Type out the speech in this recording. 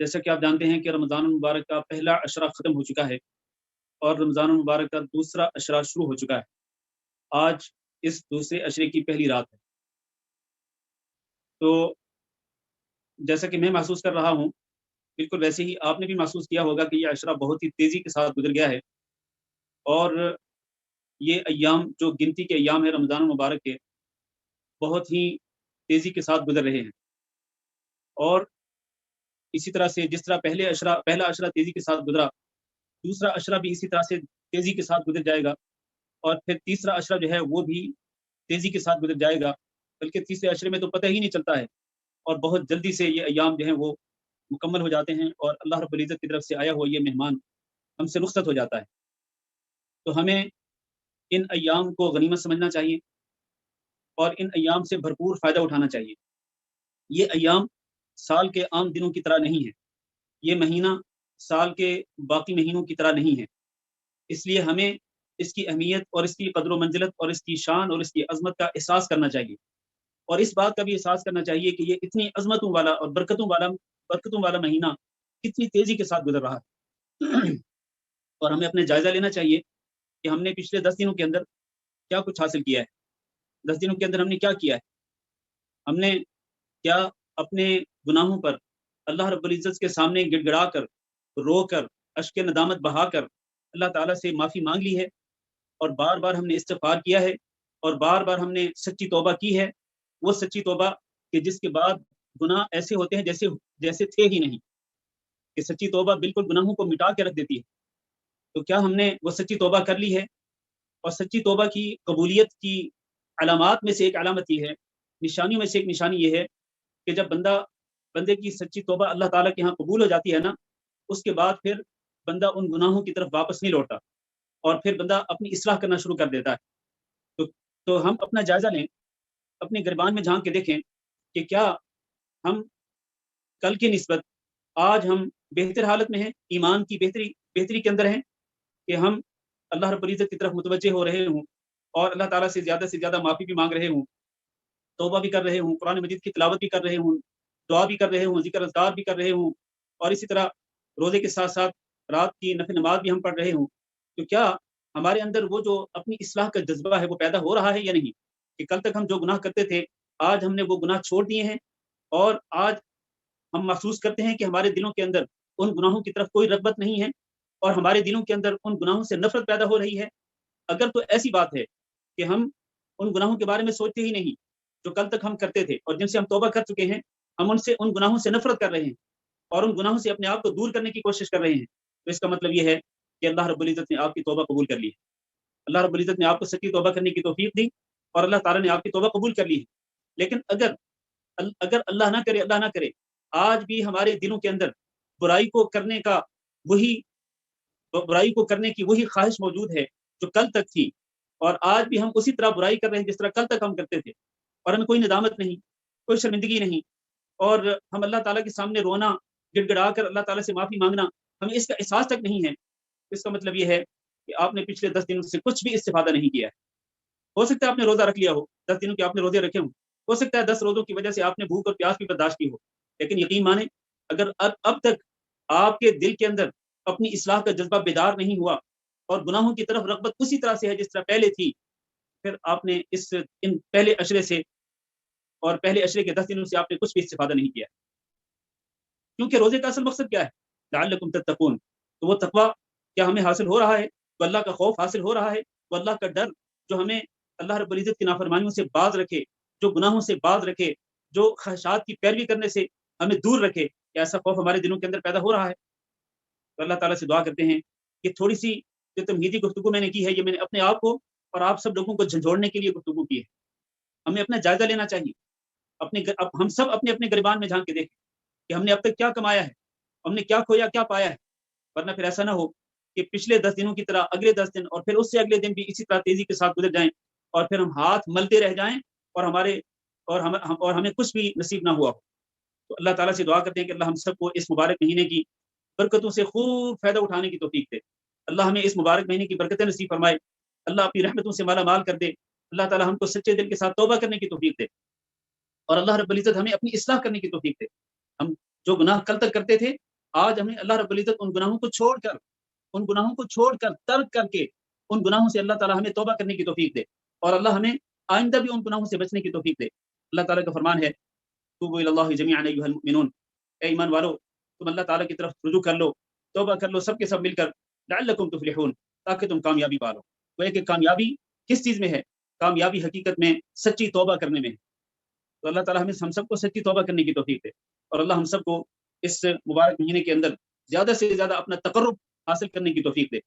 جیسا کہ آپ جانتے ہیں کہ رمضان المبارک کا پہلا عشرہ ختم ہو چکا ہے اور رمضان المبارک کا دوسرا عشرہ شروع ہو چکا ہے۔ آج اس دوسرے عشرے کی پہلی رات ہے۔ تو جیسا کہ میں محسوس کر رہا ہوں، بالکل ویسے ہی آپ نے بھی محسوس کیا ہوگا کہ یہ عشرہ بہت ہی تیزی کے ساتھ گزر گیا ہے، اور یہ ایام جو گنتی کے ایام ہیں رمضان المبارک کے، بہت ہی تیزی کے ساتھ گزر رہے ہیں۔ اور اسی طرح سے جس طرح پہلا عشرہ تیزی کے ساتھ گزرا، دوسرا عشرہ بھی اسی طرح سے تیزی کے ساتھ گزر جائے گا، اور پھر تیسرا عشرہ جو ہے وہ بھی تیزی کے ساتھ گزر جائے گا، بلکہ تیسرے عشرے میں تو پتہ ہی نہیں چلتا ہے، اور بہت جلدی سے یہ ایام جو ہیں وہ مکمل ہو جاتے ہیں، اور اللہ رب العزت کی طرف سے آیا ہوا یہ مہمان ہم سے رخصت ہو جاتا ہے۔ تو ہمیں ان ایام کو غنیمت سمجھنا چاہیے اور ان ایام سے بھرپور فائدہ اٹھانا چاہیے۔ یہ ایام سال کے عام دنوں کی طرح نہیں ہے، یہ مہینہ سال کے باقی مہینوں کی طرح نہیں ہے، اس لیے ہمیں اس کی اہمیت اور اس کی قدر و منزلت اور اس کی شان اور اس کی عظمت کا احساس کرنا چاہیے، اور اس بات کا بھی احساس کرنا چاہیے کہ یہ اتنی عظمتوں والا اور برکتوں والا مہینہ کتنی تیزی کے ساتھ گزر رہا ہے۔ اور ہمیں اپنے جائزہ لینا چاہیے کہ ہم نے پچھلے 10 دنوں کے اندر کیا کچھ حاصل کیا ہے، 10 دنوں کے اندر ہم نے کیا کیا ہے، ہم نے کیا اپنے گناہوں پر اللہ رب العزت کے سامنے گڑ گڑا کر، رو کر، اشک ندامت بہا کر اللہ تعالیٰ سے معافی مانگ لی ہے، اور بار بار ہم نے استغفار کیا ہے، اور بار بار ہم نے سچی توبہ کی ہے، وہ سچی توبہ کہ جس کے بعد گناہ ایسے ہوتے ہیں جیسے تھے ہی نہیں، کہ سچی توبہ بالکل گناہوں کو مٹا کے رکھ دیتی ہے۔ تو کیا ہم نے وہ سچی توبہ کر لی ہے؟ اور سچی توبہ کی قبولیت کی علامات میں سے ایک علامت یہ ہے، نشانیوں میں سے ایک نشانی یہ ہے کہ جب بندے کی سچی توبہ اللہ تعالیٰ کے ہاں قبول ہو جاتی ہے نا، اس کے بعد پھر بندہ ان گناہوں کی طرف واپس نہیں لوٹتا، اور پھر بندہ اپنی اصلاح کرنا شروع کر دیتا ہے۔ تو ہم اپنا جائزہ لیں، اپنے گریبان میں جھانک کے دیکھیں کہ کیا ہم کل کی نسبت آج ہم بہتر حالت میں ہیں، ایمان کی بہتری کے اندر ہیں، کہ ہم اللہ رب العزت کی طرف متوجہ ہو رہے ہوں، اور اللہ تعالیٰ سے زیادہ معافی بھی مانگ رہے ہوں، توبہ بھی کر رہے ہوں، قرآن مجید کی تلاوت بھی کر رہے ہوں، دعا بھی کر رہے ہوں، ذکر اذکار بھی کر رہے ہوں، اور اسی طرح روزے کے ساتھ ساتھ رات کی نفل نماز بھی ہم پڑھ رہے ہوں۔ تو کیا ہمارے اندر وہ جو اپنی اصلاح کا جذبہ ہے وہ پیدا ہو رہا ہے یا نہیں، کہ کل تک ہم جو گناہ کرتے تھے آج ہم نے وہ گناہ چھوڑ دیے ہیں، اور آج ہم محسوس کرتے ہیں کہ ہمارے دلوں کے اندر ان گناہوں کی طرف کوئی رغبت نہیں ہے، اور ہمارے دلوں کے اندر ان گناہوں سے نفرت پیدا ہو رہی ہے۔ اگر تو ایسی بات ہے کہ ہم ان گناہوں کے بارے میں سوچتے ہی نہیں جو کل تک ہم کرتے تھے اور جن سے ہم توبہ کر چکے ہیں، ہم ان گناہوں سے نفرت کر رہے ہیں اور ان گناہوں سے اپنے آپ کو دور کرنے کی کوشش کر رہے ہیں، تو اس کا مطلب یہ ہے کہ اللہ رب العزت نے آپ کی توبہ قبول کر لی ہے، اللہ رب العزت نے آپ کو سچی توبہ کرنے کی توفیق دی، اور اللہ تعالیٰ نے آپ کی توبہ قبول کر لی ہے۔ لیکن اگر اللہ نہ کرے آج بھی ہمارے دلوں کے اندر برائی کو کرنے کی وہی خواہش موجود ہے جو کل تک تھی، اور آج بھی ہم اسی طرح برائی کر رہے ہیں جس طرح کل تک ہم کرتے تھے، اور ہمیں کوئی ندامت نہیں، کوئی شرمندگی نہیں، اور ہم اللہ تعالیٰ کے سامنے رونا، گڑ گڑا کر اللہ تعالیٰ سے معافی مانگنا، ہمیں اس کا احساس تک نہیں ہے، اس کا مطلب یہ ہے کہ آپ نے پچھلے 10 دنوں سے کچھ بھی استفادہ نہیں کیا ہے۔ ہو سکتا ہے آپ نے روزہ رکھ لیا ہو، 10 دنوں کے آپ نے روزے رکھے ہوں، ہو سکتا ہے 10 روزوں کی وجہ سے آپ نے بھوک اور پیاس بھی برداشت کی ہو، لیکن یقین مانیں اگر اب تک آپ کے دل کے اندر اپنی اصلاح کا جذبہ بیدار نہیں ہوا اور گناہوں کی طرف رغبت اسی طرح سے ہے جس طرح پہلے تھی، پھر آپ نے ان پہلے عشرے سے اور پہلے عشرے کے 10 دنوں سے آپ نے کچھ بھی استفادہ نہیں کیا، کیونکہ روزے کا اصل مقصد کیا ہے؟ لعلکم تتقون۔ تو وہ تقوی کیا ہمیں حاصل ہو رہا ہے؟ وہ اللہ کا خوف حاصل ہو رہا ہے؟ وہ اللہ کا ڈر جو ہمیں اللہ رب العزت کی نافرمانیوں سے باز رکھے، جو گناہوں سے باز رکھے، جو خواہشات کی پیروی کرنے سے ہمیں دور رکھے، کیا ایسا خوف ہمارے دلوں کے اندر پیدا ہو رہا ہے؟ تو اللہ تعالیٰ سے دعا کرتے ہیں کہ تھوڑی سی جو تمہیدی گفتگو میں نے کی ہے، یہ میں نے اپنے آپ کو اور آپ سب لوگوں کو جھنجھوڑنے کے لیے گفتگو کی ہے۔ ہمیں اپنا جائزہ لینا چاہیے، ہم سب اپنے اپنے گریبان میں جھانک کے دیکھیں کہ ہم نے اب تک کیا کمایا ہے، ہم نے کیا کھویا، کیا پایا ہے، ورنہ پھر ایسا نہ ہو کہ پچھلے 10 دنوں کی طرح اگلے 10 دن اور پھر اس سے اگلے دن بھی اسی طرح تیزی کے ساتھ گزر جائیں، اور پھر ہم ہاتھ ملتے رہ جائیں اور ہمیں کچھ بھی نصیب نہ ہوا ہو۔ تو اللہ تعالیٰ سے دعا کرتے ہیں کہ اللہ ہم سب کو اس مبارک مہینے کی برکتوں سے خوب فائدہ اٹھانے کی توفیق دے، اللہ ہمیں اس مبارک مہینے کی برکتیں نصیب فرمائے، اللہ اپنی رحمتوں سے مالا مال کر دے، اللہ تعالیٰ ہم کو سچے دل کے ساتھ توبہ کرنے کی توفیق دے، اور اللہ رب العزت ہمیں اپنی اصلاح کرنے کی توفیق دے۔ ہم جو گناہ کل تک کرتے تھے آج ہمیں اللہ رب العزت ان گناہوں کو چھوڑ کر ترک کر کے ان گناہوں سے اللہ تعالیٰ ہمیں توبہ کرنے کی توفیق دے، اور اللہ ہمیں آئندہ بھی ان گناہوں سے بچنے کی توفیق دے۔ اللہ تعالیٰ کا فرمان ہے توبوا الی اللہ جمیعا ایھا المؤمنون، اے ایمان والو تم اللہ تعالیٰ کی طرف رجوع کر لو، توبہ کر لو سب کے سب مل کر، لعلکم تفلحون، تاکہ تم کامیابی پالو۔ وہ کہ کامیابی کس چیز میں ہے؟ کامیابی حقیقت میں سچی توبہ کرنے میں ہے۔ تو اللہ تعالیٰ ہم سب کو سچی توبہ کرنے کی توفیق دے، اور اللہ ہم سب کو اس مبارک مہینے کے اندر زیادہ سے زیادہ اپنا تقرب حاصل کرنے کی توفیق دے۔